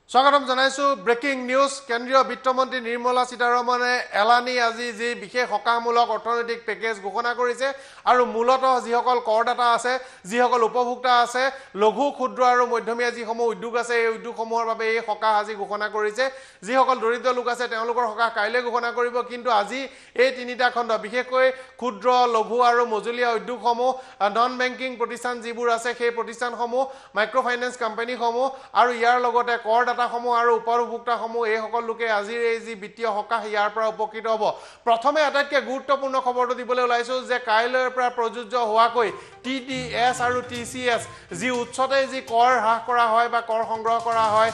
স্বাগতম জানাইছো breaking news কেন্দ্ৰীয় বিত্তমন্ত্ৰী নিৰ্মলা সীতাৰমণে এলানি আজি যি বিশেষ সকাহমূলক অৰ্থনৈতিক পেকেজ ঘোষণা কৰিছে আৰু মূলতঃ যিসকল কৰদাতা আছে যিসকল উপভোক্তা আছে লঘু ক্ষুদ্ৰ আৰু মধ্যমীয়া যিসমূহ উদ্যোগ আছে এই উদ্যোগসমূহৰ বাবে এই সকাহ আজি ঘোষণা কৰিছে যিসকল দৰিদ্ৰ লোক আছে তেওঁলোকৰ সকাহ কাইলৈ ঘোষণা কৰিব কিন্তু আজি এই তিনিটা খণ্ড বিশেষকৈ ক্ষুদ্ৰ লঘু আৰু মজলীয়া উদ্যোগসমূহ নন বেংকিং প্ৰতিষ্ঠান যিবোৰ আছে সেই প্ৰতিষ্ঠানসমূহ মাইক্ৰ ফাইনেন্স কোম্পানীসমূহ আৰু ইয়াৰ লগতে কৰদাতাসমূহ আৰু উপভোক্তাসমূহ এই সকল লোকে আজিৰ এই যি বিত্তীয় সকাহ ইয়াৰ পৰা উপকৃত হ'ব প্ৰথমে আটাইতকৈ গুৰুত্বপূৰ্ণ খবৰটো দিবলৈ ওলাইছো যে কাইলৈৰ পৰা প্ৰযোজ্য হোৱাকৈ TDS আৰু TCS যি উৎসতে যি কৰ হ্ৰাস কৰা হয় বা কৰ সংগ্ৰহ কৰা হয়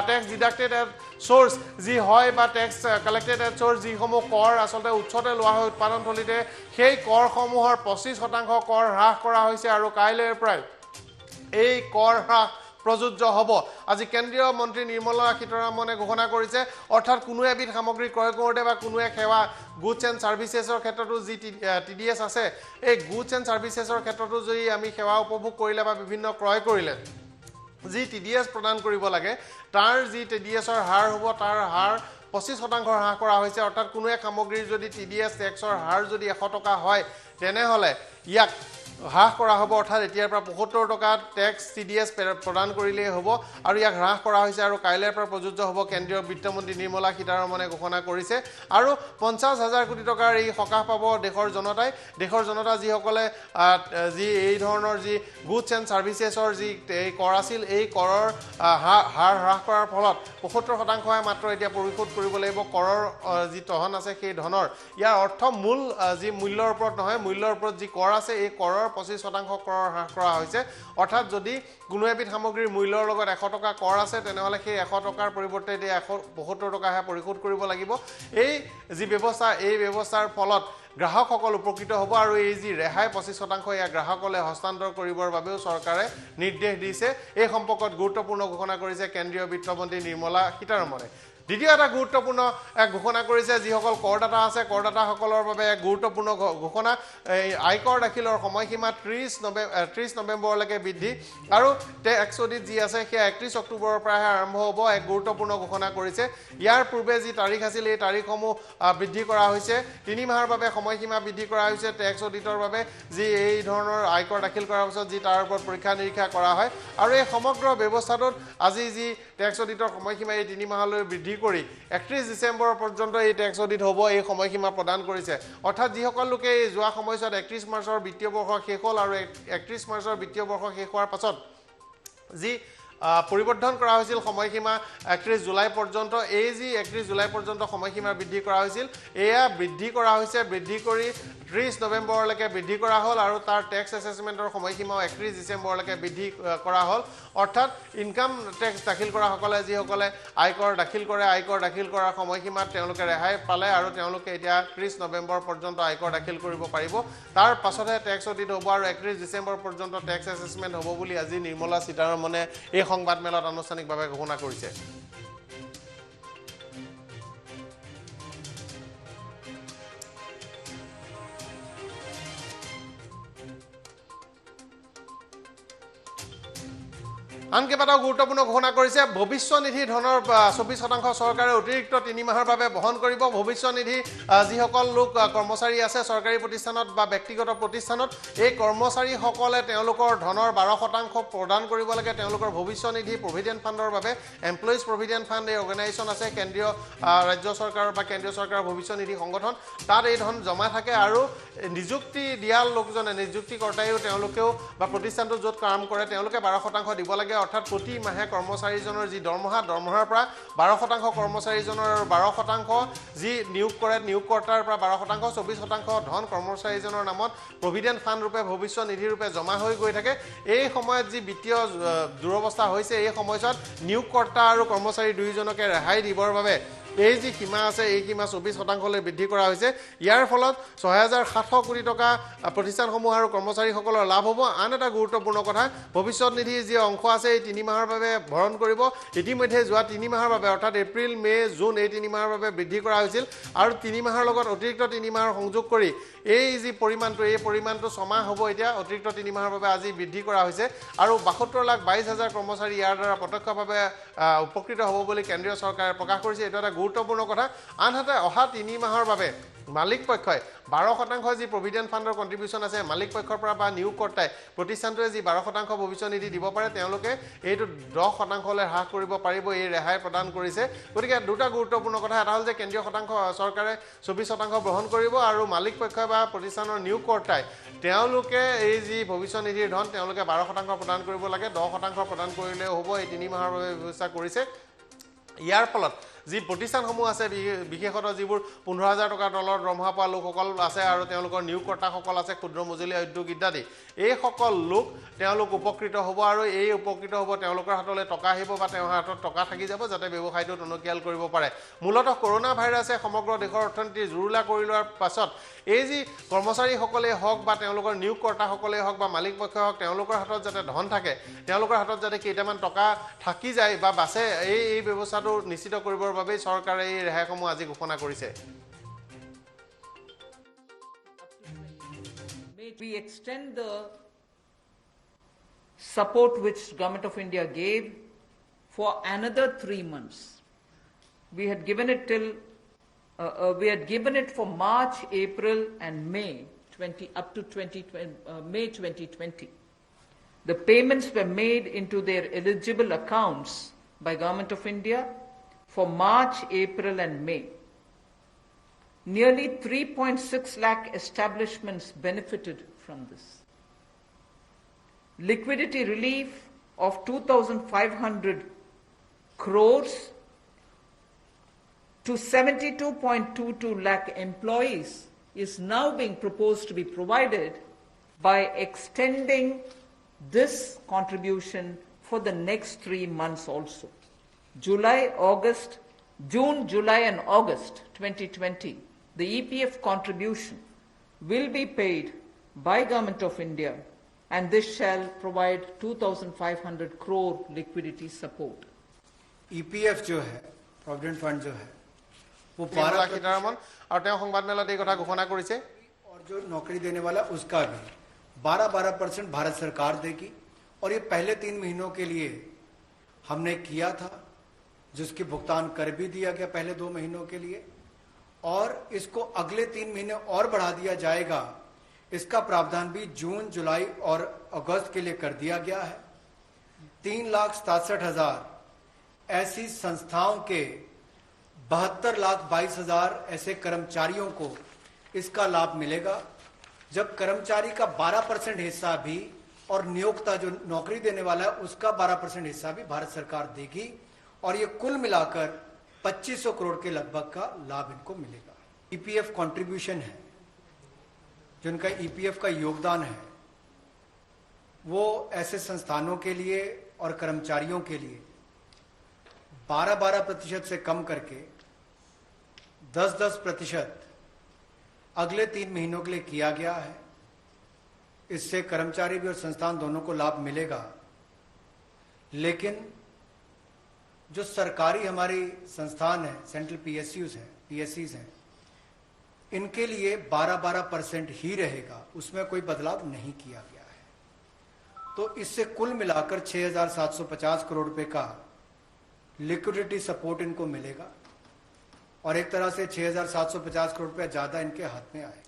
টেক্স ডিডাক্টেড এট সোৰ্স যি হয় বা টেক্স কালেক্টেড এট সোৰ্স যিসমূহ কৰ আসলতে উৎসতে লোৱা হয় উৎপাদনথলীতে সেই কৰসমূহৰ 25% কৰ হ্ৰাস কৰা হৈছে আৰু কাইলৈৰ পৰা এই কৰ হ্ৰাস প্ৰযোজ্য হ'ব আজি কেন্দ্ৰীয় মন্ত্ৰী নিৰ্মলা সীতাৰমণে ঘোষণা কৰিছে অৰ্থাৎ কোনো এবিধ সামগ্ৰী ক্ৰয় কৰোঁতে বা কোনো এক সেৱা গুডছ এণ্ড সাৰ্ভিসেছৰ ক্ষেত্ৰতো যি TDS আছে এই গুডছ এণ্ড সাৰ্ভিসেছৰ ক্ষেত্ৰতো যদি আমি সেৱা উপভোগ কৰিলে বা বিভিন্ন ক্ৰয় কৰিলে যি TDS প্ৰদান কৰিব লাগে তাৰ যি TDSৰ হাৰ হ'ব তাৰ হাৰ 25% হ্ৰাস কৰা হৈছে অৰ্থাৎ কোনো এক সামগ্ৰীৰ যদি TDS টেক্সৰ হাৰ যদি 100 টকা হয় তেনেহলে ইয়াক হ্ৰাস কৰা হ'ব অৰ্থাৎ এতিয়াৰ পৰা 75 টকা টেক্স TDS প্ৰদান কৰিলেই হ'ব আৰু ইয়াক হ্ৰাস কৰা হৈছে আৰু কাইলৈৰ পৰা প্ৰযোজ্য হ'ব কেন্দ্ৰীয় বিত্তমন্ত্ৰী নিৰ্মলা সীতাৰমণে ঘোষণা কৰিছে আৰু 50,000 কোটি টকাৰ এই সকাহ পাব দেশৰ জনতা যিসকলে যি এই ধৰণৰ যি গুডছ এণ্ড সাৰ্ভিসেছৰ যি এই কৰ আছিল এই কৰৰ হাৰ হ্ৰাস কৰাৰ ফলত 75% মাত্ৰ এতিয়া পৰিশোধ কৰিব লাগিব কৰৰ যি ধন আছে সেই ধনৰ ইয়াৰ অৰ্থ মূল যি মূল্যৰ ওপৰত নহয় মূল্যৰ ওপৰত যি কৰ আছে এই কৰৰ 25% কৰ হ্ৰাস কৰা হৈছে অৰ্থাৎ যদি কোনো এবিধ সামগ্ৰীৰ মূল্যৰ লগত 100 টকা কৰ আছে তেনেহলে সেই 100 টকাৰ পৰিৱৰ্তে এতিয়া 172 টকাহে পৰিশোধ কৰিব লাগিব এই যি ব্যৱস্থা এই ব্যৱস্থাৰ ফলত গ্ৰাহকসকল উপকৃত হ'ব আৰু এই যি ৰেহাই 25% ইয়া গ্ৰাহকলে হস্তান্তৰ কৰিবৰ বাবেও চৰকাৰে নিৰ্দেশ দিছে এই সম্পৰ্কত গুৰুত্বপূৰ্ণ ঘোষণা কৰিছে কেন্দ্ৰীয় বিত্তমন্ত্ৰী নিৰ্মলা সীতাৰমণে দ্বিতীয় এটা গুৰুত্বপূৰ্ণ ঘোষণা কৰিছে যিসকল কৰদাতা আছে কৰদাতাসকলৰ বাবে এক গুৰুত্বপূৰ্ণ ঘোষণা আয়কৰ দাখিলৰ সময়সীমা 30 নৱেম্বৰলৈকে বৃদ্ধি আৰু টেক্স অডিট যি আছে সেই 31 অক্টোবৰৰ পৰা আৰম্ভ হ'ব এক গুৰুত্বপূৰ্ণ ঘোষণা কৰিছে ইয়াৰ পূৰ্বে যি তাৰিখ আছিল এই তাৰিখসমূহ বৃদ্ধি কৰা হৈছে 3 মাহৰ বাবে সময়সীমা বৃদ্ধি কৰা হৈছে টেক্স অডিটৰ বাবে যি এই ধৰণৰ আয়কৰ দাখিল কৰাৰ পিছত যি তাৰ ওপৰত পৰীক্ষা নিৰীক্ষা কৰা হয় আৰু এই সমগ্ৰ ব্যৱস্থাটোত আজি যি টেক্স অডিটৰ সময়সীমা এই 3 মাহলৈ বৃদ্ধি কৰি 31 ডিসেম্বৰ পৰ্যন্ত এই টেক্স অডিট হ'ব এই সময়সীমা প্ৰদান কৰিছে অৰ্থাৎ যিসকল লোকে যোৱা সময়ছোৱাত 31 মাৰ্চৰ বিত্তীয় বৰ্ষ শেষ হ'ল আৰু 31 মাৰ্চৰ বিত্তীয় বৰ্ষ শেষ হোৱাৰ পাছত যি পৰিৱৰ্তন কৰা হৈছিল সময়সীমা 31 জুলাই পৰ্যন্ত এই যি 31 জুলাই পৰ্যন্ত সময়সীমা বৃদ্ধি কৰা হৈছিল এয়া বৃদ্ধি কৰা হৈছে বৃদ্ধি কৰি 30 নৱেম্বৰলৈকে বৃদ্ধি কৰা হ'ল আৰু তাৰ টেক্স এছেছমেণ্টৰ সময়সীমা 31 ডিসেম্বৰলৈকে বৃদ্ধি কৰা হ'ল অৰ্থাৎ ইনকাম টেক্স দাখিল কৰা সকলে যিসকলে আয়কৰ দাখিল কৰাৰ সময়সীমাত তেওঁলোকে ৰেহাই পালে আৰু তেওঁলোকে এতিয়া 30 নৱেম্বৰ পৰ্যন্ত আয়কৰ দাখিল কৰিব পাৰিব তাৰ পাছতহে টেক্স অডিট হ'ব আৰু 31 ডিসেম্বৰ পৰ্যন্ত টেক্স এছেছমেণ্ট হ'ব বুলি আজি নিৰ্মলা সীতাৰমণে এই সংবাদ মেলত আনুষ্ঠানিকভাৱে ঘোষণা কৰিছে আনকেইবাটাও গুৰুত্বপূৰ্ণ ঘোষণা কৰিছে ভৱিষ্যনিধি ধনৰ 24% চৰকাৰে অতিৰিক্ত 3 মাহৰ বাবে বহন কৰিব ভৱিষ্যনিধি যিসকল লোক কৰ্মচাৰী আছে চৰকাৰী প্ৰতিষ্ঠানত বা ব্যক্তিগত প্ৰতিষ্ঠানত এই কৰ্মচাৰীসকলে তেওঁলোকৰ ধনৰ 12% প্ৰদান কৰিব লাগে তেওঁলোকৰ ভৱিষ্যনিধি প্ৰভিডেণ্ট ফাণ্ডৰ বাবে এমপ্লয়িজ প্ৰভিডেণ্ট ফাণ্ড এই অৰ্গেনাইজেশ্যন আছে কেন্দ্ৰীয় ৰাজ্য চৰকাৰৰ বা কেন্দ্ৰীয় চৰকাৰৰ ভৱিষ্যনিধি সংগঠন তাত এই ধন জমা থাকে আৰু নিযুক্তি দিয়া লোকজনে নিযুক্তিকৰ্তায়ো তেওঁলোকেও বা প্ৰতিষ্ঠানটো য'ত কাম কৰে তেওঁলোকে 12% দিব লাগে অৰ্থাৎ প্ৰতি মাহে কৰ্মচাৰীজনৰ যি দৰমহাৰ পৰা 12% কৰ্মচাৰীজনৰ 12% যি নিয়োগ কৰে নিয়োগকৰ্তাৰ পৰা 12% 24% ধন কৰ্মচাৰীজনৰ নামত প্ৰভিডেণ্ট ফাণ্ড ৰূপে ভৱিষ্য নিধি ৰূপে জমা হৈ গৈ থাকে এই সময়ত যি বিত্তীয় দুৰৱস্থা হৈছে এই সময়ছোৱাত নিয়োগকৰ্তা আৰু কৰ্মচাৰী দুয়োজনকে ৰেহাই দিবৰ বাবে এই যি সীমা আছে এই সীমা 24% বৃদ্ধি কৰা হৈছে ইয়াৰ ফলত 6700 কোটি টকা প্ৰতিষ্ঠানসমূহ আৰু কৰ্মচাৰীসকলৰ লাভ হ'ব আন এটা গুৰুত্বপূৰ্ণ কথা ভৱিষ্যত নিধিৰ যি অংশ আছে এই 3 মাহৰ বাবে ভৰণ কৰিব ইতিমধ্যে যোৱা 3 মাহৰ বাবে অৰ্থাৎ এপ্ৰিল মে জুন এই 3 মাহৰ বাবে বৃদ্ধি কৰা হৈছিল আৰু 3 মাহৰ লগত অতিৰিক্ত 3 মাহৰ সংযোগ কৰি এই যি পৰিমাণটো এই পৰিমাণটো 6 মাহ হ'ব এতিয়া অতিৰিক্ত 3 মাহৰ বাবে আজি বৃদ্ধি কৰা হৈছে আৰু 72,22,000 কৰ্মচাৰী ইয়াৰ দ্বাৰা প্ৰত্যক্ষভাৱে উপকৃত হ'ব বুলি কেন্দ্ৰীয় চৰকাৰে প্ৰকাশ কৰিছে এইটো এটা গুৰুত্বপূৰ্ণ কথা আনহাতে অহা 3 মাহৰ বাবে মালিক পক্ষই 12% যি প্ৰভিডেণ্ট ফাণ্ডৰ কন্ট্ৰিবিউচন আছে মালিক পক্ষৰ পৰা বা নিয়োগকৰ্তাই প্ৰতিষ্ঠানটোৱে যি 12% ভৱিষ্যত নিধি দিব পাৰে তেওঁলোকে এইটো 10% লৈ হ্ৰাস কৰিব পাৰিব এই ৰেহাই প্ৰদান কৰিছে গতিকে দুটা গুৰুত্বপূৰ্ণ কথা এটা হ'ল যে কেন্দ্ৰীয় চৰকাৰে 24% গ্ৰহণ কৰিব আৰু মালিক পক্ষই বা প্ৰতিষ্ঠানৰ নিয়োগকৰ্তাই তেওঁলোকে এই যি ভৱিষ্যত নিধিৰ ধন তেওঁলোকে 12% প্ৰদান কৰিব লাগে 10% প্ৰদান কৰিলেও হ'ব এই 3 মাহৰ বাবে ব্যৱস্থা কৰিছে ইয়াৰ ফলত যি প্ৰতিষ্ঠানসমূহ আছে বিশেষত যিবোৰ 15,000 টকাৰ তলৰ দৰমহা পোৱা লোকসকল আছে আৰু তেওঁলোকৰ নিয়োগকৰ্তাসকল আছে ক্ষুদ্ৰ মজলীয়া উদ্যোগ ইত্যাদি এই সকল লোক তেওঁলোক উপকৃত হ'ব আৰু এই উপকৃত হ'ব তেওঁলোকৰ হাতলৈ টকা আহিব বা তেওঁলোকৰ হাতত টকা থাকি যাব যাতে ব্যৱসায়টো টনকিয়াল কৰিব পাৰে মূলতঃ কৰোনা ভাইৰাছে সমগ্ৰ দেশৰ অৰ্থনীতি জুৰুলা কৰি লোৱাৰ পাছত এই যি কৰ্মচাৰীসকলে হওক বা তেওঁলোকৰ নিয়োগকৰ্তাসকলে হওক বা মালিক পক্ষই হওক তেওঁলোকৰ হাতত যাতে ধন থাকে তেওঁলোকৰ হাতত যাতে কেইটামান টকা থাকি যায় বা বাছে এই ব্যৱস্থাটো নিশ্চিত কৰিবৰ বাবে চৰকাৰে এই ৰেহাইসমূহ আজি ঘোষণা কৰিছে We extend the support which Government of India gave for another 3 months. We had given it for March, April, and May up to May 2020. The payments were made into their eligible accounts by Government of India for March, April, and May. Nearly 3.6 lakh establishments benefited from this. Liquidity relief of 2,500 crores to 72.22 lakh employees is now being proposed to be provided by extending this contribution for the next 3 months also. June, July, and August 2020, the EPF contribution will be paid by Government of India, and this shall provide 2,500 crore liquidity support. EPF जो है, Provident Fund जो है, वो 12% और তেওঁ সংবাদমেলত এই কথা ঘোষণা কৰিছে और जो नौकरी देने वाला उसका भी 12% भारत सरकार देगी और ये पहले 3 महीनों के लिए हमने किया था जिसके भुगतान कर भी दिया गया पहले 2 महीनों के लिए और इसको अगले 3 महीने और बढ़ा दिया जाएगा इसका प्रावधान भी जून जुलाई और अगस्त के लिए कर दिया गया है 3,67,000 ऐसी संस्थाओं के 72,22,000 ऐसे कर्मचारियों को इसका लाभ मिलेगा जब कर्मचारी का 12% हिस्सा भी और नियोक्ता जो नौकरी देने वाला है उसका 12% हिस्सा भी भारत सरकार देगी और ये कुल मिलाकर 2500 करोड़ के लगभग का लाभ इनको मिलेगा ईपीएफ कंट्रीब्यूशन है जिनका ईपीएफ का योगदान है वो ऐसे संस्थानों के लिए और कर्मचारियों के लिए 12% से कम करके 10% अगले 3 महीनों के लिए किया गया है इससे कर्मचारी भी और संस्थान दोनों को लाभ मिलेगा लेकिन जो सरकारी हमारी संस्थान है सेंट्रल पीएससीज हैं इनके लिए 12% ही रहेगा उसमें कोई बदलाव नहीं किया गया है तो इससे कुल मिलाकर 6,750 करोड़ रुपए का लिक्विडिटी सपोर्ट इनको मिलेगा और एक तरह से 6,750 करोड़ रुपया ज्यादा इनके हाथ में आएगा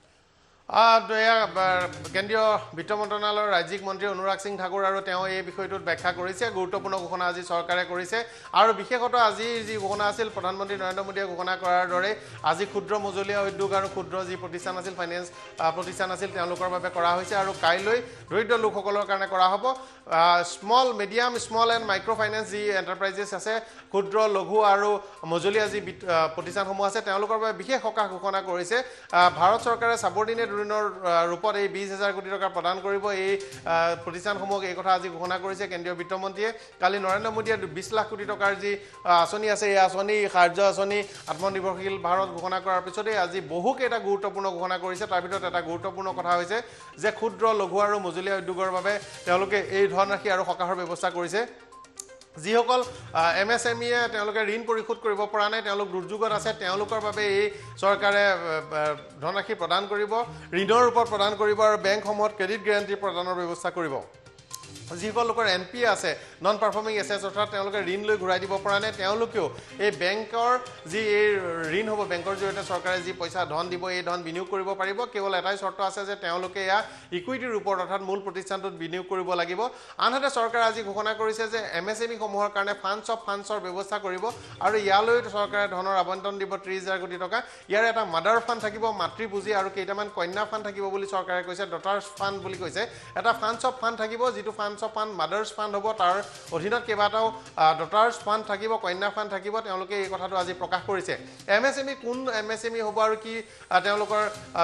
কেন্দ্ৰীয় বিত্ত মন্ত্ৰণালয়ৰ ৰাজ্যিক মন্ত্ৰী অনুৰাগ সিং ঠাকুৰ আৰু তেওঁ এই বিষয়টোত ব্যাখ্যা কৰিছে গুৰুত্বপূৰ্ণ ঘোষণা আজি চৰকাৰে কৰিছে আৰু বিশেষত আজি যি ঘোষণা আছিল প্ৰধানমন্ত্ৰী নৰেন্দ্ৰ মোদীয়ে ঘোষণা কৰাৰ দৰে আজি ক্ষুদ্ৰ মজলীয়া উদ্যোগ আৰু ক্ষুদ্ৰ যি প্ৰতিষ্ঠান আছিল ফাইনেন্স প্ৰতিষ্ঠান আছিল তেওঁলোকৰ বাবে কৰা হৈছে আৰু কাইলৈ দৰিদ্ৰ লোকসকলৰ কাৰণে কৰা হ'ব small medium small and micro' finance যি এণ্টাৰপ্ৰাইজেছ আছে ক্ষুদ্ৰ লঘু আৰু মজলীয়া যি প্ৰতিষ্ঠানসমূহ আছে তেওঁলোকৰ বাবে বিশেষ সকাহ ঘোষণা কৰিছে ভাৰত চৰকাৰে সাবঅৰ্ডিনেট ঋণৰ ৰূপত এই 20,000 কোটি টকা প্ৰদান কৰিব এই প্ৰতিষ্ঠানসমূহক এই কথা আজি ঘোষণা কৰিছে কেন্দ্ৰীয় বিত্তমন্ত্ৰীয়ে কালি নৰেন্দ্ৰ মোদীয়ে 20 লাখ কোটি টকাৰ যি আঁচনি আছে এই আঁচনি কাৰ্য আঁচনি আত্মনিৰ্ভৰশীল ভাৰত ঘোষণা কৰাৰ পিছতে আজি বহুকেইটা গুৰুত্বপূৰ্ণ ঘোষণা কৰিছে তাৰ ভিতৰত এটা গুৰুত্বপূৰ্ণ কথা হৈছে যে ক্ষুদ্ৰ লঘু আৰু মজলীয়া উদ্যোগৰ বাবে তেওঁলোকে এই ধনৰাশি আৰু সকাহৰ ব্যৱস্থা কৰিছে যিসকল MSME তেওঁলোকে ঋণ পৰিশোধ কৰিব পৰা নাই তেওঁলোক দুৰ্যোগত আছে তেওঁলোকৰ বাবে এই চৰকাৰে ধনৰাশি প্ৰদান কৰিব ঋণৰ ওপৰত প্ৰদান কৰিব আৰু বেংকসমূহত ক্ৰেডিট গ্যাৰান্টি প্ৰদানৰ ব্যৱস্থা কৰিব যিসকল লোকৰ NPA আছে নন পাৰফৰ্মিং এছেটছ অৰ্থাৎ তেওঁলোকে ঋণ লৈ ঘূৰাই দিব পৰা নাই তেওঁলোকেও এই বেংকৰ যি এই ঋণ হ'ব বেংকৰ জৰিয়তে চৰকাৰে যি পইচা ধন দিব এই ধন বিনিয়োগ কৰিব পাৰিব কেৱল এটাই চৰ্ত আছে যে তেওঁলোকে এয়া ইকুইটিৰ ওপৰত অৰ্থাৎ মূল প্ৰতিষ্ঠানটোত বিনিয়োগ কৰিব লাগিব আনহাতে চৰকাৰে আজি ঘোষণা কৰিছে যে MSME সমূহৰ কাৰণে ফাণ্ডছৰ ব্যৱস্থা কৰিব আৰু ইয়ালৈ চৰকাৰে ধনৰ আবণ্টন দিব 30,000 কোটি টকা ইয়াৰ এটা মাদাৰ ফাণ্ড থাকিব মাতৃ পুঁজি আৰু কেইটামান কন্যা ফাণ্ড থাকিব বুলি চৰকাৰে কৈছে ডটাৰ্ছ ফাণ্ড বুলি কৈছে এটা ফাণ্ড থাকিব যিটো ফাণ্ড মাদাৰ্ছ ফাণ্ড হ'ব তাৰ অধীনত কেইবাটাও ডটাৰ্ছ ফাণ্ড থাকিব কন্যা ফাণ্ড থাকিব তেওঁলোকে এই কথাটো আজি প্ৰকাশ কৰিছে MSME কোন MSME হ'ব আৰু কি তেওঁলোকৰ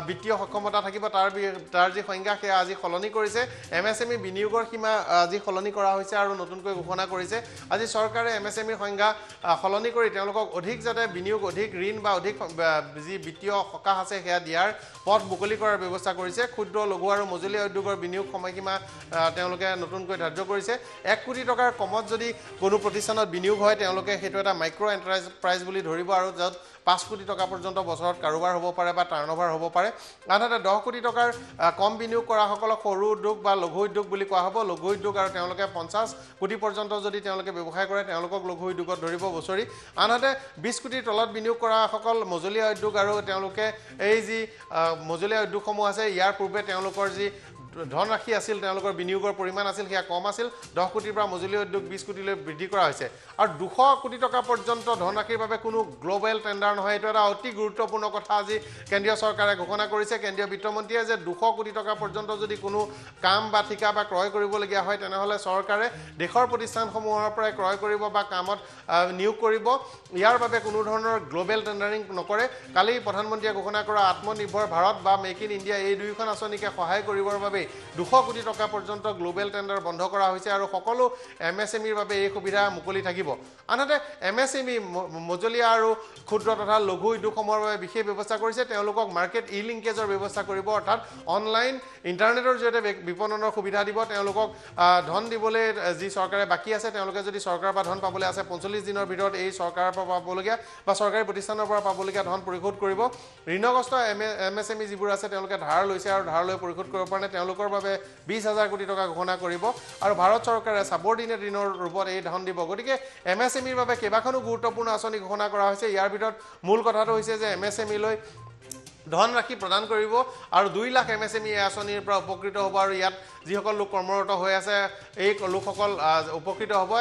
বিত্তীয় সক্ষমতা থাকিব তাৰ যি সংজ্ঞা সেয়া আজি সলনি কৰিছে MSME বিনিয়োগৰ সীমা আজি সলনি কৰা হৈছে আৰু নতুনকৈ ঘোষণা কৰিছে আজি চৰকাৰে MSME সংজ্ঞা সলনি কৰি তেওঁলোকক অধিক যাতে বিনিয়োগ অধিক ঋণ বা অধিক যি বিত্তীয় সকাহ আছে সেয়া দিয়াৰ পথ মুকলি কৰাৰ ব্যৱস্থা কৰিছে ক্ষুদ্ৰ লঘু আৰু মজলীয়া উদ্যোগৰ বিনিয়োগ সময়সীমা তেওঁলোকে নতুনকৈ ধাৰ্য কৰিছে 1 কোটি টকাৰ কমত যদি কোনো প্ৰতিষ্ঠানত বিনিয়োগ হয় তেওঁলোকে সেইটো এটা মাইক্ৰ এণ্টাৰপ্ৰাইজ বুলি ধৰিব আৰু য'ত 5 কোটি টকা পৰ্যন্ত বছৰত কাৰোবাৰ হ'ব পাৰে বা টাৰ্ণঅভাৰ হ'ব পাৰে আনহাতে 10 কোটি টকাৰ কম বিনিয়োগ কৰাসকলক সৰু উদ্যোগ বা লঘু উদ্যোগ বুলি কোৱা হ'ব লঘু উদ্যোগ আৰু তেওঁলোকে 50 কোটি পৰ্যন্ত যদি তেওঁলোকে ব্যৱসায় কৰে তেওঁলোকক লঘু উদ্যোগত ধৰিব বছৰি আনহাতে 20 কোটিৰ তলত বিনিয়োগ কৰাসকল মজলীয়া উদ্যোগ আৰু তেওঁলোকে এই যি মজলীয়া উদ্যোগসমূহ আছে ইয়াৰ পূৰ্বে তেওঁলোকৰ যি ধনৰাশি আছিল তেওঁলোকৰ বিনিয়োগৰ পৰিমাণ আছিল সেয়া কম আছিল 10 কোটিৰ পৰা মজলীয়া উদ্যোগ 20 কোটিলৈ বৃদ্ধি কৰা হৈছে আৰু 200 কোটি টকা পৰ্যন্ত ধনৰাশিৰ বাবে কোনো গ্লোবেল টেণ্ডাৰ নহয় এইটো এটা অতি গুৰুত্বপূৰ্ণ কথা আজি কেন্দ্ৰীয় চৰকাৰে ঘোষণা কৰিছে কেন্দ্ৰীয় বিত্তমন্ত্ৰীয়ে যে 200 কোটি টকা পৰ্যন্ত যদি কোনো কাম বা ঠিকা বা ক্ৰয় কৰিবলগীয়া হয় তেনেহ'লে চৰকাৰে দেশৰ প্ৰতিষ্ঠানসমূহৰ পৰাই ক্ৰয় কৰিব বা কামত নিয়োগ কৰিব ইয়াৰ বাবে কোনো ধৰণৰ গ্লোবেল টেণ্ডাৰিং নকৰে কালি প্ৰধানমন্ত্ৰীয়ে ঘোষণা কৰা আত্মনিৰ্ভৰ ভাৰত বা মেক ইন ইণ্ডিয়া এই দুয়োখন আঁচনিকে সহায় কৰিবৰ বাবে 200 কোটি টকা পৰ্যন্ত গ্লোবেল টেণ্ডাৰ বন্ধ কৰা হৈছে আৰু সকলো MSMEৰ বাবে এই সুবিধা মুকলি থাকিব আনহাতে MSME মজলীয়া আৰু ক্ষুদ্ৰ তথা লঘু উদ্যোগসমূহৰ বাবে বিশেষ ব্যৱস্থা কৰিছে তেওঁলোকক মাৰ্কেট লিংকেজৰ ব্যৱস্থা কৰিব অৰ্থাৎ অনলাইন ইণ্টাৰনেটৰ জৰিয়তে বিপণনৰ সুবিধা দিব তেওঁলোকক ধন দিবলৈ যি চৰকাৰে বাকী আছে তেওঁলোকে যদি চৰকাৰৰ পৰা ধন পাবলৈ আছে 45 দিনৰ ভিতৰত এই চৰকাৰৰ পৰা পাবলগীয়া বা চৰকাৰী প্ৰতিষ্ঠানৰ পৰা পাবলগীয়া ধন পৰিশোধ কৰিব ঋণগ্ৰস্ত MSME যিবোৰ আছে তেওঁলোকে ধাৰ লৈছে আৰু ধাৰ লৈ পৰিশোধ কৰিব পৰা নাই তেওঁলোকৰ বাবে 20,000 কোটি টকা ঘোষণা কৰিব আৰু ভাৰত চৰকাৰে সাবঅৰ্ডিনেট ঋণৰ ৰূপত এই ধন দিব গতিকে MSMEৰ বাবে কেইবাখনো গুৰুত্বপূৰ্ণ আঁচনি ঘোষণা কৰা হৈছে ইয়াৰ ভিতৰত মূল কথাটো হৈছে যে MSME লৈ ধনৰাশি প্ৰদান কৰিব আৰু 2 লাখ MSME এই আঁচনিৰ পৰা উপকৃত হ'ব আৰু ইয়াত যিসকল লোক কৰ্মৰত হৈ আছে এই লোকসকল উপকৃত হ'ব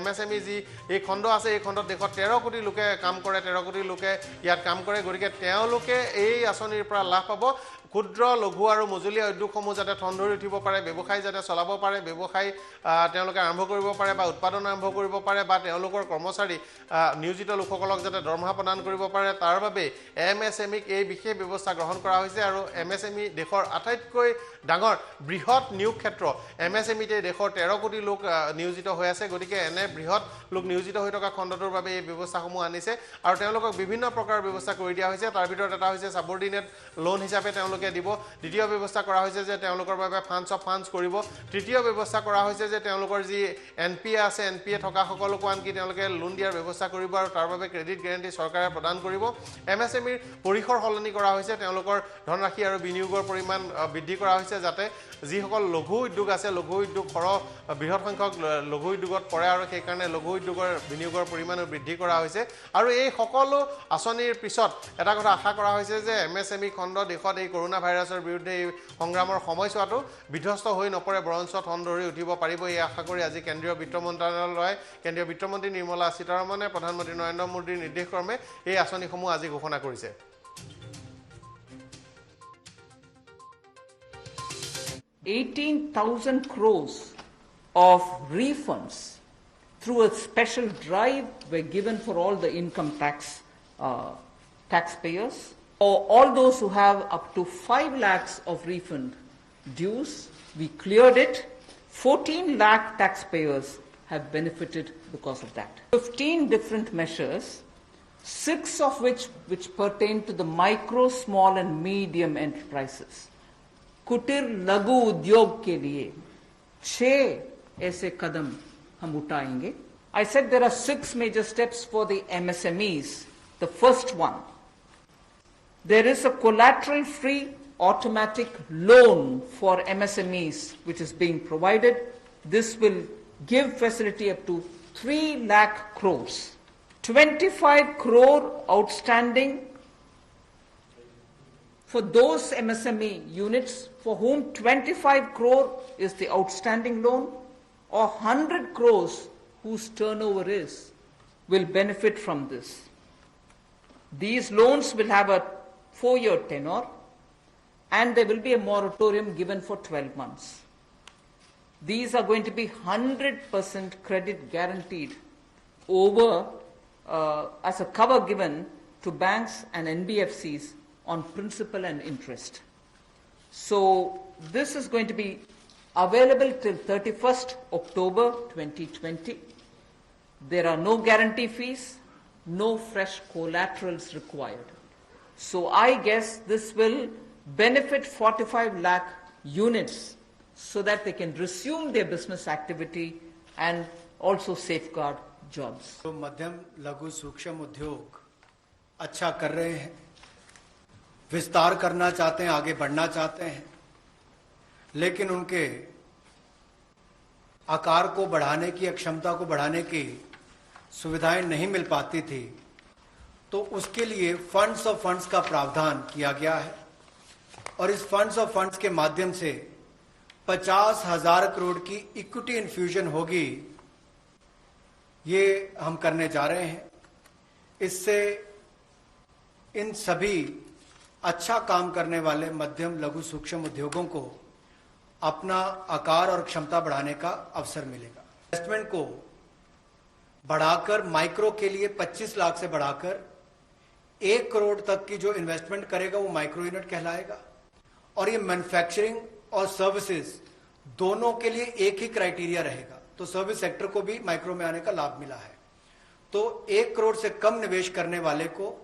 MSME যি এই খণ্ড আছে এই খণ্ডত দেশত 13 কোটি লোকে কাম কৰে 13 কোটি লোকে ইয়াত কাম কৰে গতিকে তেওঁলোকে এই আঁচনিৰ পৰা লাভ পাব ক্ষুদ্ৰ লঘু আৰু মজলীয়া উদ্যোগসমূহ যাতে ঠন ধৰি উঠিব পাৰে ব্যৱসায় যাতে চলাব পাৰে ব্যৱসায় তেওঁলোকে আৰম্ভ কৰিব পাৰে বা উৎপাদন আৰম্ভ কৰিব পাৰে বা তেওঁলোকৰ কৰ্মচাৰী নিয়োজিত লোকসকলক যাতে দৰমহা প্ৰদান কৰিব পাৰে তাৰ বাবে MSMEক এই বিশেষ ব্যৱস্থা গ্ৰহণ কৰা হৈছে আৰু MSME দেশৰ আটাইতকৈ ডাঙৰ বৃহৎ নিয়োগ ক্ষেত্ৰ MSMEতে দেশৰ 13 কোটি লোক নিয়োজিত হৈ আছে গতিকে এনে বৃহৎ লোক নিয়োজিত হৈ থকা খণ্ডটোৰ বাবে এই ব্যৱস্থাসমূহ আনিছে আৰু তেওঁলোকক বিভিন্ন প্ৰকাৰৰ ব্যৱস্থা কৰি দিয়া হৈছে তাৰ ভিতৰত এটা হৈছে সাবঅৰ্ডিনেট লোন হিচাপে তেওঁলোকে দিব দ্বিতীয় ব্যৱস্থা কৰা হৈছে যে তেওঁলোকৰ বাবে ফাণ্ডছ কৰিব তৃতীয় ব্যৱস্থা কৰা হৈছে যে তেওঁলোকৰ যি NPA আছে NPA থকা সকলকো আনকি তেওঁলোকে লোন দিয়াৰ ব্যৱস্থা কৰিব আৰু তাৰ বাবে ক্ৰেডিট গ্যাৰান্টি চৰকাৰে প্ৰদান কৰিব MSMEৰ পৰিসৰ সলনি কৰা হৈছে তেওঁলোকৰ ধনৰাশি আৰু বিনিয়োগৰ পৰিমাণ বৃদ্ধি কৰা হৈছে যাতে যিসকল লঘু উদ্যোগ আছে লঘু উদ্যোগ বৃহৎ সংখ্যক লঘু উদ্যোগত পৰে আৰু সেই কাৰণে লঘু উদ্যোগৰ বিনিয়োগৰ পৰিমাণো বৃদ্ধি কৰা হৈছে আৰু এই সকলো আঁচনিৰ পিছত এটা কথা আশা কৰা হৈছে যে MSME খণ্ড দেশত এই কৰোনা ভাইৰাছৰ বিৰুদ্ধে এই সংগ্ৰামৰ সময়ছোৱাটো বিধ্বস্ত হৈ নপৰে বৰঞ্চ ঠন ধৰি উঠিব পাৰিব এই আশা কৰি আজি কেন্দ্ৰীয় বিত্ত মন্ত্ৰালয় কেন্দ্ৰীয় বিত্তমন্ত্ৰী নিৰ্মলা সীতাৰমণে প্ৰধানমন্ত্ৰী নৰেন্দ্ৰ মোদীৰ নিৰ্দেশক্ৰমে এই আঁচনিসমূহ আজি ঘোষণা কৰিছে 18,000 crores of refunds through a special drive were given for all the income taxpayers. For all those who have up to 5 lakhs of refund dues, we cleared it. 14 lakh taxpayers have benefited because of that. 15 different measures, 6 of which pertain to the micro, small and medium enterprises. कुटीर लघु उद्योग के लिए 6 ऐसे कदम हम उठाएंगे. I said there are 6 major steps for the MSMEs. The first one, there is a collateral-free automatic loan for MSMEs which is being provided. This will give facility up to 3 lakh crores. 25 crore outstanding for those MSME units for whom 25 crore is the outstanding loan, or 100 crores whose turnover will benefit from this. These loans will have a 4-year tenure, and there will be a moratorium given for 12 months. These are going to be 100% credit guaranteed over as a cover given to banks and NBFCs on principal and interest. So this is going to be available till 31st October 2020. There are no guarantee fees, no fresh collaterals required. So I guess this will benefit 45 lakh units so that they can resume their business activity and also safeguard jobs. तो मध्यम लघु सूक्ष्म उद्योग अच्छा कर रहे हैं, विस्तार करना चाहते हैं, आगे बढ़ना चाहते हैं, लेकिन उनके आकार को बढ़ाने की, क्षमता को बढ़ाने की सुविधाएं नहीं मिल पाती थी, तो उसके लिए फंड्स ऑफ फंड्स का प्रावधान किया गया है. और इस फंड्स ऑफ फंड्स के माध्यम से 50,000 करोड़ की इक्विटी इन्फ्यूजन होगी, ये हम करने जा रहे हैं. इससे इन सभी अच्छा काम करने वाले मध्यम लघु सूक्ष्म उद्योगों को अपना आकार और क्षमता बढ़ाने का अवसर मिलेगा. इन्वेस्टमेंट को बढ़ाकर माइक्रो के लिए 25 लाख से बढ़ाकर 1 करोड़ तक की जो इन्वेस्टमेंट करेगा वो माइक्रो यूनिट कहलाएगा. और ये मैन्युफैक्चरिंग और सर्विसेज दोनों के लिए एक ही क्राइटेरिया रहेगा. तो सर्विस सेक्टर को भी माइक्रो में आने का लाभ मिला है. तो 1 करोड़ से कम निवेश करने वाले को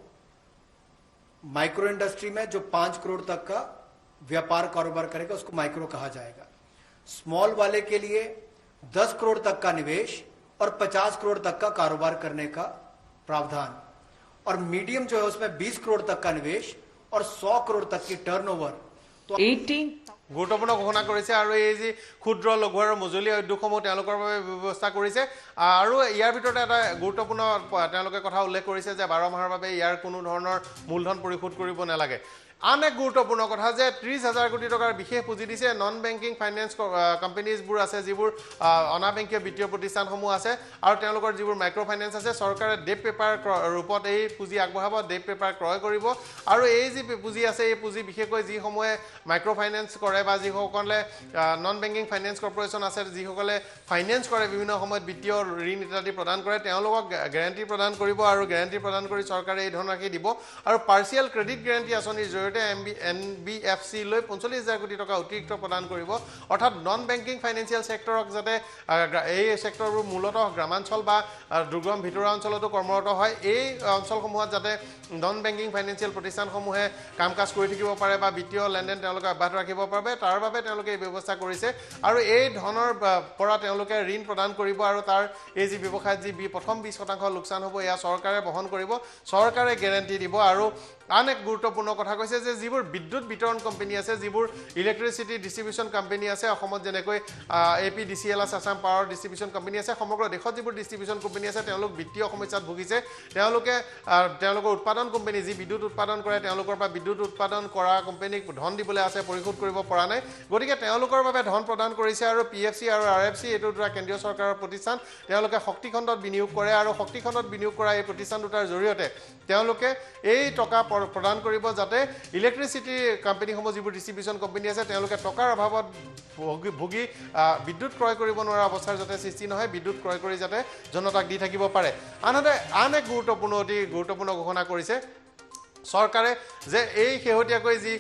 माइक्रो इंडस्ट्री में जो 5 करोड़ तक का व्यापार कारोबार करेगा उसको माइक्रो कहा जाएगा. स्मॉल वाले के लिए 10 करोड़ तक का निवेश और 50 करोड़ तक का कारोबार करने का प्रावधान, और मीडियम जो है उसमें 20 करोड़ तक का निवेश और 100 करोड़ तक की टर्नओवर. तो 18 গুৰুত্বপূৰ্ণ ঘোষণা কৰিছে আৰু এই যি ক্ষুদ্ৰ লঘু আৰু মজলীয়া উদ্যোগসমূহ তেওঁলোকৰ বাবে ব্যৱস্থা কৰিছে. আৰু ইয়াৰ ভিতৰতে এটা গুৰুত্বপূৰ্ণ তেওঁলোকে কথা উল্লেখ কৰিছে যে 12 মাহৰ বাবে ইয়াৰ কোনো ধৰণৰ মূলধন পৰিশোধ কৰিব নালাগে. আন এক গুৰুত্বপূৰ্ণ কথা যে 30,000 কোটি টকাৰ বিশেষ পুঁজি দিছে নন বেংকিং ফাইনেন্স কোম্পানীজবোৰ আছে, যিবোৰ অনাবেংকীয় বিত্তীয় প্ৰতিষ্ঠানসমূহ আছে, আৰু তেওঁলোকৰ যিবোৰ মাইক্ৰ' ফাইনেন্স আছে, চৰকাৰে ডেপ পেপাৰ ৰূপত এই পুঁজি আগবঢ়াব, ডেপ পেপাৰ ক্ৰয় কৰিব. আৰু এই যি পুঁজি আছে, এই পুঁজি বিশেষকৈ যিসমূহে মাইক্ৰ' ফাইনেন্স কৰে বা যিসকলে নন বেংকিং ফাইনেন্স কৰ্পৰেশ্যন আছে, যিসকলে ফাইনেন্স কৰে, বিভিন্ন সময়ত বিত্তীয় ঋণ ইত্যাদি প্ৰদান কৰে, তেওঁলোকক গেৰাণ্টি প্ৰদান কৰিব. আৰু গেৰাণ্টি প্ৰদান কৰি চৰকাৰে এই ধনৰাশি দিব. আৰু পাৰ্চিয়েল ক্ৰেডিট গেৰাণ্টি আঁচনিৰ জৰিয়তে NBFC লৈ 45,000 কোটি টকা অতিৰিক্ত প্ৰদান কৰিব. অৰ্থাৎ নন বেংকিং ফাইনেন্সিয়েল ছেক্টৰক যাতে এই ছেক্টৰবোৰ মূলতঃ গ্ৰামাঞ্চল বা দুৰ্গম ভিতৰুৱা অঞ্চলতো কৰ্মৰত হয়, এই অঞ্চলসমূহত যাতে নন বেংকিং ফাইনেন্সিয়েল প্ৰতিষ্ঠানসমূহে কাম কাজ কৰি থাকিব পাৰে বা বিত্তীয় লেনদেন তেওঁলোকে অব্যাহত ৰাখিব পাৰে, তাৰ বাবে তেওঁলোকে এই ব্যৱস্থা কৰিছে. আৰু এই ধনৰ পৰা তেওঁলোকে ঋণ প্ৰদান কৰিব, আৰু তাৰ এই যি ব্যৱসায়ত যি প্ৰথম 20% লোকচান হ'ব এয়া চৰকাৰে বহন কৰিব, চৰকাৰে গেৰাণ্টি দিব. আৰু আন এক গুৰুত্বপূৰ্ণ কথা কৈছে যে যিবোৰ বিদ্যুৎ বিতৰণ কোম্পানী আছে, যিবোৰ ইলেক্ট্ৰিচিটি ডিষ্ট্ৰিবিউশ্যন কোম্পানী আছে, অসমত যেনেকৈ APDCL আছে, আছাম পাৱাৰ ডিষ্ট্ৰিবিউশ্যন কোম্পানী আছে, সমগ্ৰ দেশত যিবোৰ ডিষ্ট্ৰিবিউশ্যন কোম্পানী আছে তেওঁলোক বিত্তীয় সমস্যাত ভুগিছে. তেওঁলোকৰ উৎপাদন কোম্পানী যি বিদ্যুৎ উৎপাদন কৰে, তেওঁলোকৰ পৰা বিদ্যুৎ উৎপাদন কৰা কোম্পানীক ধন দিবলৈ আছে, পৰিশোধ কৰিব পৰা নাই. গতিকে তেওঁলোকৰ বাবে ধন প্ৰদান কৰিছে. আৰু PFC আৰু RFC এইটো দুটা কেন্দ্ৰীয় চৰকাৰৰ প্ৰতিষ্ঠান, তেওঁলোকে শক্তিখণ্ডত বিনিয়োগ কৰে, আৰু শক্তিখণ্ডত বিনিয়োগ কৰা এই প্ৰতিষ্ঠান দুটাৰ জৰিয়তে তেওঁলোকে এই টকা প্ৰদান কৰিব যাতে ইলেক্ট্ৰিচিটি কোম্পানীসমূহ যিবোৰ ডিষ্ট্ৰিবিউশ্যন কোম্পানী আছে তেওঁলোকে টকাৰ অভাৱত ভুগি বিদ্যুৎ ক্ৰয় কৰিব নোৱাৰা অৱস্থাৰ যাতে সৃষ্টি নহয়, বিদ্যুৎ ক্ৰয় কৰি যাতে জনতাক দি থাকিব পাৰে. আনহাতে আন এক অতি গুৰুত্বপূৰ্ণ ঘোষণা কৰিছে চৰকাৰে যে এই শেহতীয়াকৈ যি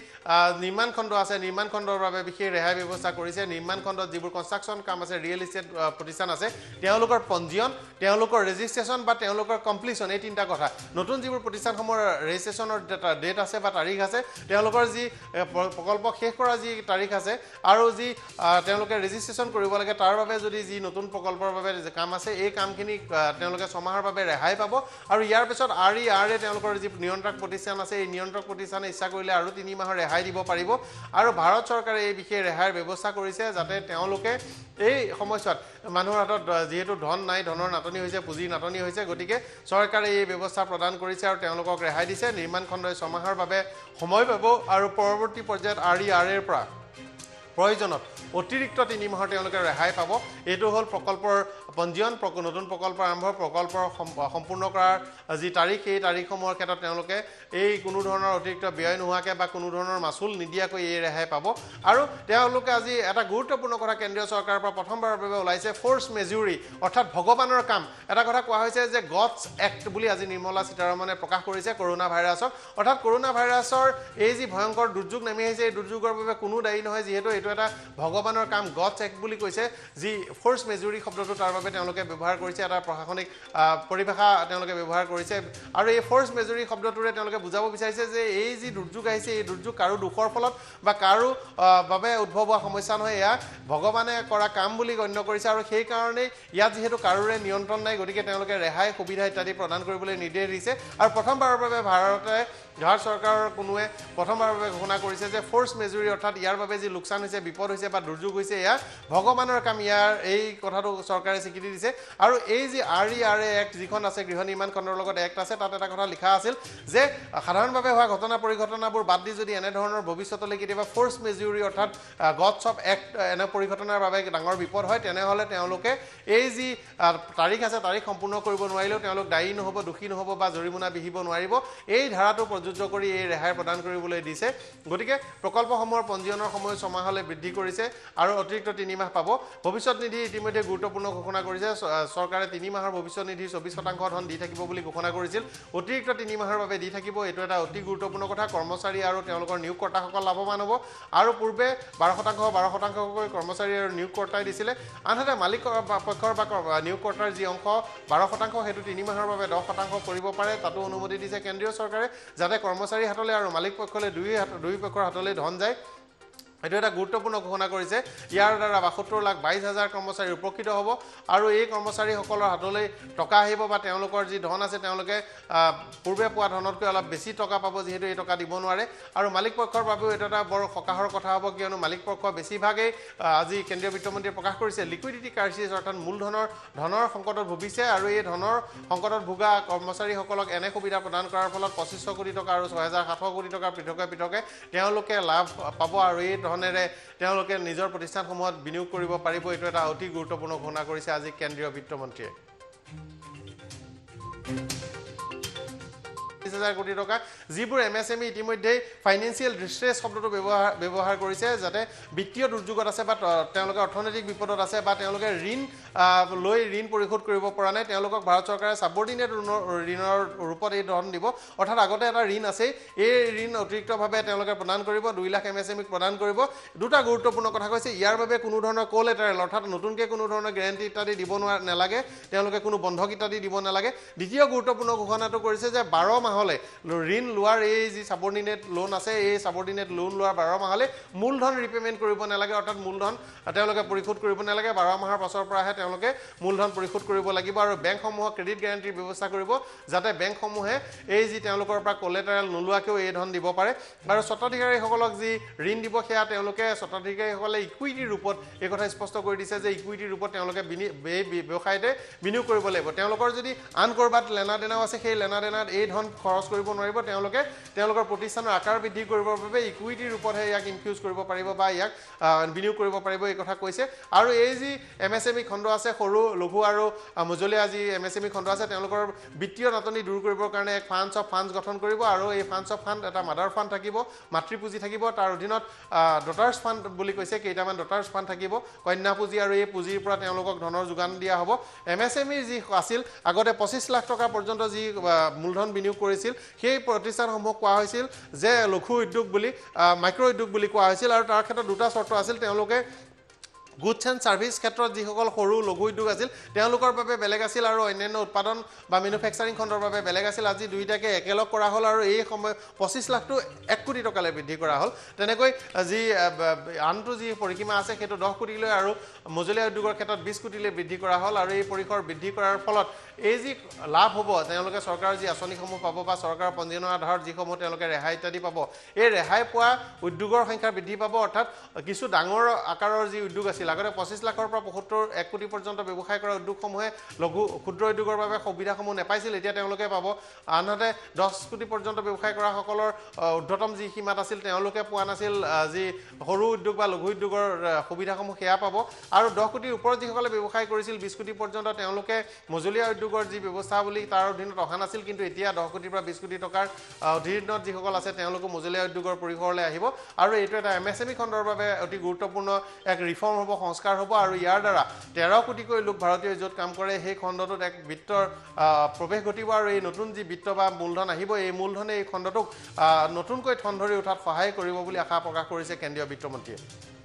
নিৰ্মাণ খণ্ড আছে নিৰ্মাণ খণ্ডৰ বাবে বিশেষ ৰেহাই ব্যৱস্থা কৰিছে নিৰ্মাণ খণ্ডত যিবোৰ কনষ্ট্ৰাকশ্যন কাম আছে ৰিয়েল ইষ্টেট প্ৰতিষ্ঠান আছে তেওঁলোকৰ পঞ্জীয়ন তেওঁলোকৰ ৰেজিষ্ট্ৰেশ্যন বা তেওঁলোকৰ কমপ্লিশ্যন এই তিনিটা কথা নতুন যিবোৰ প্ৰতিষ্ঠানসমূহৰ ৰেজিষ্ট্ৰেশ্যনৰ ডেট আছে বা তাৰিখ আছে তেওঁলোকৰ যি প্ৰকল্প শেষ কৰা যি তাৰিখ আছে আৰু যি তেওঁলোকে ৰেজিষ্ট্ৰেশ্যন কৰিব লাগে তাৰ বাবে যদি যি নতুন প্ৰকল্পৰ বাবে কাম আছে এই কামখিনি তেওঁলোকে ছমাহৰ বাবে ৰেহাই পাব আৰু ইয়াৰ পিছত RERA তেওঁলোকৰ যি নিয়ন্ত্ৰক প্ৰতিষ্ঠান আছে এই নিয়ন্ত্ৰক প্ৰতিষ্ঠানে ইচ্ছা কৰিলে আৰু 3 মাহৰ ৰেহাই দিব পাৰিব আৰু ভাৰত চৰকাৰে এই বিশেষ ৰেহাইৰ ব্যৱস্থা কৰিছে যাতে তেওঁলোকে এই সময়ছোৱাত মানুহৰ হাতত যেহেতু ধন নাই ধনৰ নাটনি হৈছে পুঁজিৰ নাটনি হৈছে গতিকে চৰকাৰে এই ব্যৱস্থা প্ৰদান কৰিছে আৰু তেওঁলোকক ৰেহাই দিছে নিৰ্মাণ খণ্ডই ছমাহৰ বাবে সময় পাব আৰু পৰৱৰ্তী পৰ্যায়ত RERAৰ পৰা প্ৰয়োজনত অতিৰিক্ত 3 মাহৰ তেওঁলোকে ৰেহাই পাব এইটো হ'ল প্ৰকল্পৰ পঞ্জীয়ন নতুন প্ৰকল্প আৰম্ভ প্ৰকল্পৰ সম্পূৰ্ণ কৰাৰ যি তাৰিখ এই তাৰিখসমূহৰ ক্ষেত্ৰত তেওঁলোকে এই কোনো ধৰণৰ অতিৰিক্ত ব্যয় নোহোৱাকৈ বা কোনো ধৰণৰ মাচুল নিদিয়াকৈ এই ৰেহাই পাব আৰু তেওঁলোকে আজি এটা গুৰুত্বপূৰ্ণ কথা কেন্দ্ৰীয় চৰকাৰৰ পৰা প্ৰথমবাৰৰ বাবে ওলাইছে ফ'ৰ্চ মেজুৰি অৰ্থাৎ ভগৱানৰ কাম এটা কথা কোৱা হৈছে যে গডছ এক্ট বুলি আজি নিৰ্মলা সীতাৰমণে প্ৰকাশ কৰিছে কৰোনা ভাইৰাছক অৰ্থাৎ কৰোনা ভাইৰাছৰ এই যি ভয়ংকৰ দুৰ্যোগ নামি আহিছে এই দুৰ্যোগৰ বাবে কোনো দায়ী নহয় যিহেতু এইটো এটা ভগৱানৰ কাম গডছ এক্ট বুলি কৈছে যি ফ'ৰ্চ মেজুৰি শব্দটো তাৰ বাবে তেওঁলোকে ব্যৱহাৰ কৰিছে এটা প্ৰশাসনিক পৰিভাষা তেওঁলোকে ব্যৱহাৰ কৰিছে আৰু এই ফ'ৰ্চ মেজুৰি শব্দটোৰে তেওঁলোকে বুজাব বিচাৰিছে যে এই যি দুৰ্যোগ আহিছে এই দুৰ্যোগ কাৰো দুখৰ ফলত বা কাৰো বাবে উদ্ভৱ হোৱা সমস্যা নহয় এয়া ভগৱানে কৰা কাম বুলি গণ্য কৰিছে আৰু সেই কাৰণেই ইয়াত যিহেতু কাৰোৰে নিয়ন্ত্ৰণ নাই গতিকে তেওঁলোকে ৰেহাই সুবিধা ইত্যাদি প্ৰদান কৰিবলৈ নিৰ্দেশ দিছে আৰু প্ৰথমবাৰৰ বাবে ভাৰত চৰকাৰৰ কোনোৱে প্ৰথমবাৰৰ বাবে ঘোষণা কৰিছে যে ফ'ৰ্চ মেজুৰি অৰ্থাৎ ইয়াৰ বাবে যি লোকচান হৈছে বিপদ হৈছে বা দুৰ্যোগ হৈছে এয়া ভগৱানৰ কাম ইয়াৰ এই কথাটো চৰকাৰে স্বীকৃতি দিছে আৰু এই যি RERA এক্ট যিখন আছে গৃহ নিৰ্মাণ খণ্ডৰ লগত এক্ট আছে তাত এটা কথা লিখা আছিল যে সাধাৰণভাৱে হোৱা ঘটনা পৰিঘটনাবোৰ বাদ দি যদি এনেধৰণৰ ভৱিষ্যতলৈ কেতিয়াবা ফ'ৰ্চ মেজুৰি অৰ্থাৎ গডছ অফ এক্ট এনে পৰিঘটনাৰ বাবে ডাঙৰ বিপদ হয় তেনেহ'লে তেওঁলোকে এই যি তাৰিখ আছে তাৰিখ সম্পূৰ্ণ কৰিব নোৱাৰিলেও তেওঁলোক দায়ী নহ'ব দোষী নহ'ব বা জৰিমনা বিহিব নোৱাৰিব এই ধাৰাটো প্ৰযোজ্য কৰি এই ৰেহাই প্ৰদান কৰিবলৈ দিছে গতিকে প্ৰকল্পসমূহৰ পঞ্জীয়নৰ সময় 6 মাহলৈ বৃদ্ধি কৰিছে আৰু অতিৰিক্ত 3 মাহ পাব ভৱিষ্যত নিধি ইতিমধ্যে গুৰুত্বপূৰ্ণ ঘোষণা কৰিছে চৰকাৰে 3 মাহৰ ভৱিষ্যত নিধিৰ 24% ধন দি থাকিব বুলি ঘোষণা কৰিছিল অতিৰিক্ত 3 মাহৰ বাবে দি থাকিব এইটো এটা অতি গুৰুত্বপূৰ্ণ কথা কৰ্মচাৰী আৰু তেওঁলোকৰ নিয়োগকৰ্তাসকল লাভৱান হ'ব আৰু পূৰ্বে 12%কৈ কৰ্মচাৰী আৰু নিয়োগকৰ্তাই দিছিলে আনহাতে মালিক পক্ষৰ বা নিয়োগকৰ্তাৰ যি অংশ 12% সেইটো 3 মাহৰ বাবে 10% কৰিব পাৰে তাতো অনুমতি দিছে কেন্দ্ৰীয় চৰকাৰে যাতে কৰ্মচাৰী হাতলৈ আৰু মালিক পক্ষলৈ দুই পক্ষৰ হাতলৈ ধন যায় এইটো এটা গুৰুত্বপূৰ্ণ ঘোষণা কৰিছে ইয়াৰ দ্বাৰা 72,22,000 কৰ্মচাৰী উপকৃত হ'ব আৰু এই কৰ্মচাৰীসকলৰ হাতলৈ টকা আহিব বা তেওঁলোকৰ যি ধন আছে তেওঁলোকে পূৰ্বে পোৱা ধনতকৈ অলপ বেছি টকা পাব যিহেতু এই টকা দিব নোৱাৰে আৰু মালিক পক্ষৰ বাবেও এইটো এটা বৰ সকাহৰ কথা হ'ব কিয়নো মালিক পক্ষ বেছিভাগেই আজি কেন্দ্ৰীয় বিত্তমন্ত্ৰীয়ে প্ৰকাশ কৰিছে লিকুইডিটি ক্ৰাইচিছ অৰ্থাৎ মূলধনৰ সংকটত ভুগিছে আৰু এই ধনৰ সংকটত ভোগা কৰ্মচাৰীসকলক এনে সুবিধা প্ৰদান কৰাৰ ফলত 2500 কোটি টকা আৰু 6,700 কোটি টকা পৃথকে তেওঁলোকে লাভ পাব আৰু এই ধনেৰে তেওঁলোকে নিজৰ প্ৰতিষ্ঠানসমূহত বিনিয়োগ কৰিব পাৰিব এইটো এটা অতি গুৰুত্বপূৰ্ণ ঘোষণা কৰিছে আজি কেন্দ্ৰীয় বিত্তমন্ত্ৰীয়ে 30,000 কোটি টকা যিবোৰ MSME ইতিমধ্যে ফাইনেন্সিয়েল ডিস্ট্ৰেছ শব্দটো ব্যৱহাৰ কৰিছে যাতে বিত্তীয় দুৰ্যোগত আছে বা তেওঁলোকে অৰ্থনৈতিক বিপদত আছে বা তেওঁলোকে ঋণ লৈ ঋণ পৰিশোধ কৰিব পৰা নাই তেওঁলোকক ভাৰত চৰকাৰে সাবঅৰ্ডিনেট ঋণৰ ৰূপত এই ধন দিব অৰ্থাৎ আগতে এটা ঋণ আছে এই ঋণ অতিৰিক্তভাৱে তেওঁলোকে প্ৰদান কৰিব 2 লাখ MSME প্ৰদান কৰিব দুটা গুৰুত্বপূৰ্ণ কথা কৈছে ইয়াৰ বাবে কোনো ধৰণৰ কোলেটাৰেল অৰ্থাৎ নতুনকৈ কোনো ধৰণৰ গ্যাৰান্টি ইত্যাদি দিব নালাগে তেওঁলোকে কোনো বন্ধক ইত্যাদি দিব নালাগে দ্বিতীয় গুৰুত্বপূৰ্ণ ঘোষণাটো কৰিছে যে 12 মাহলৈ ঋণ লোৱাৰ এই যি সাবঅৰ্ডিনেট লোন আছে এই সাবঅৰ্ডিনেট লোন লোৱাৰ 12 মাহলৈ মূলধন ৰিপেমেণ্ট কৰিব নালাগে অৰ্থাৎ মূলধন তেওঁলোকে পৰিশোধ কৰিব নালাগে 12 মাহৰ পাছৰ পৰাহে তেওঁলোকে মূলধন পৰিশোধ কৰিব লাগিব আৰু বেংকসমূহক ক্ৰেডিট গ্যাৰান্টিৰ ব্যৱস্থা কৰিব যাতে বেংকসমূহে এই যি তেওঁলোকৰ পৰা কোলেটাৰেল নোলোৱাকেও এই ধন দিব পাৰে আৰু স্বত্বাধিকাৰীসকলক যি ঋণ দিব সেয়া তেওঁলোকে স্বত্বাধিকাৰীসকলে ইকুইটিৰ ৰূপত এই কথা স্পষ্ট কৰি দিছে যে ইকুইটিৰ ৰূপত তেওঁলোকে এই ব্যৱসায়তে বিনিয়োগ কৰিব লাগিব তেওঁলোকৰ যদি আন কৰবাত লেনাদেনাও আছে সেই লেনাদেনাত এই ধন খৰচ কৰিব নোৱাৰিব তেওঁলোকে তেওঁলোকৰ প্ৰতিষ্ঠানৰ আকাৰ বৃদ্ধি কৰিবৰ বাবে ইকুইটিৰ ৰূপতহে ইয়াক ইনফিউজ কৰিব পাৰিব বা ইয়াক বিনিয়োগ কৰিব পাৰিব এই কথা কৈছে আৰু এই যি MSME খণ্ড আছে সৰু লঘু আৰু মজলীয়া যি MSME খণ্ড আছে তেওঁলোকৰ বিত্তীয় নাটনি দূৰ কৰিবৰ কাৰণে এক ফাণ্ডছ অফ ফাণ্ডছ গঠন কৰিব আৰু এই ফাণ্ডছ অফ ফাণ্ড এটা মাদাৰ ফাণ্ড থাকিব মাতৃ পুঁজি থাকিব তাৰ অধীনত ডটাৰ্ছ ফাণ্ড বুলি কৈছে কেইটামান ডটাৰ্ছ ফাণ্ড থাকিব কন্যা পুঁজি আৰু এই পুঁজিৰ পৰা তেওঁলোকক ধনৰ যোগান দিয়া হ'ব MSME যি আছিল আগতে 25 লাখ টকা পৰ্যন্ত যি মূলধন বিনিয়োগ কৰিছিল কৰিছিল সেই প্ৰতিষ্ঠানসমূহক কোৱা হৈছিল যে লঘু উদ্যোগ বুলি মাইক্ৰ উদ্যোগ বুলি কোৱা হৈছিল আৰু তাৰ ক্ষেত্ৰত দুটা চৰ্ত আছিল তেওঁলোকে গুডছ এণ্ড ছাৰ্ভিচ ক্ষেত্ৰত যিসকল সৰু লঘু উদ্যোগ আছিল তেওঁলোকৰ বাবে বেলেগ আছিল আৰু অন্যান্য উৎপাদন বা মেনুফেকচাৰিং খণ্ডৰ বাবে বেলেগ আছিল আজি দুইটাকে একেলগ কৰা হ'ল আৰু এই সময় 25 লাখটো 1 কোটি টকালৈ বৃদ্ধি কৰা হ'ল তেনেকৈ যি আনটো যি পৰিসীমা আছে সেইটো 10 কোটিলৈ আৰু মজলীয়া উদ্যোগৰ ক্ষেত্ৰত 20 কোটিলৈ বৃদ্ধি কৰা হ'ল আৰু এই পৰিসৰ বৃদ্ধি কৰাৰ ফলত এই যি লাভ হ'ব তেওঁলোকে চৰকাৰৰ যি আঁচনিসমূহ পাব বা চৰকাৰৰ পঞ্জীয়নৰ আধাৰত যিসমূহ তেওঁলোকে ৰেহাই ইত্যাদি পাব এই ৰেহাই পোৱা উদ্যোগৰ সংখ্যা বৃদ্ধি পাব অৰ্থাৎ কিছু ডাঙৰ আকাৰৰ যি উদ্যোগ আছিল আগতে 25 লাখৰ পৰা 1 কোটি পৰ্যন্ত ব্যৱসায় কৰা উদ্যোগসমূহে লঘু ক্ষুদ্ৰ উদ্যোগৰ বাবে সুবিধাসমূহ নাপাইছিল এতিয়া তেওঁলোকে পাব আনহাতে 10 কোটি পৰ্যন্ত ব্যৱসায় কৰা সকলৰ ঊৰ্ধ্বতম যি সীমাত আছিল তেওঁলোকে পোৱা নাছিল যি সৰু উদ্যোগ বা লঘু উদ্যোগৰ সুবিধাসমূহ সেয়া পাব আৰু 10 কোটিৰ ওপৰত যিসকলে ব্যৱসায় কৰিছিল 20 কোটি পৰ্যন্ত তেওঁলোকে মজলীয়া উদ্যোগৰ যি ব্যৱস্থা বুলি তাৰ অধীনত অহা নাছিল কিন্তু এতিয়া 10 কোটিৰ পৰা 20 কোটি টকাৰ অধীনত যিসকল আছে তেওঁলোকে মজলীয়া উদ্যোগৰ পৰিসৰলৈ আহিব আৰু এইটো এটা এমএছএমই খণ্ডৰ বাবে অতি গুৰুত্বপূৰ্ণ এক ৰিফৰ্ম হ'ব সংস্কাৰ হ'ব আৰু ইয়াৰ দ্বাৰা 13 কোটিকৈ লোক ভাৰতীয় য'ত কাম কৰে সেই খণ্ডটোত এক বিত্তৰ প্ৰৱেশ ঘটিব আৰু এই নতুন যি বিত্ত বা মূলধন আহিব এই মূলধনে এই খণ্ডটোক নতুনকৈ ঠন ধৰি উঠাত সহায় কৰিব বুলি আশা প্ৰকাশ কৰিছে কেন্দ্ৰীয় বিত্তমন্ত্ৰীয়ে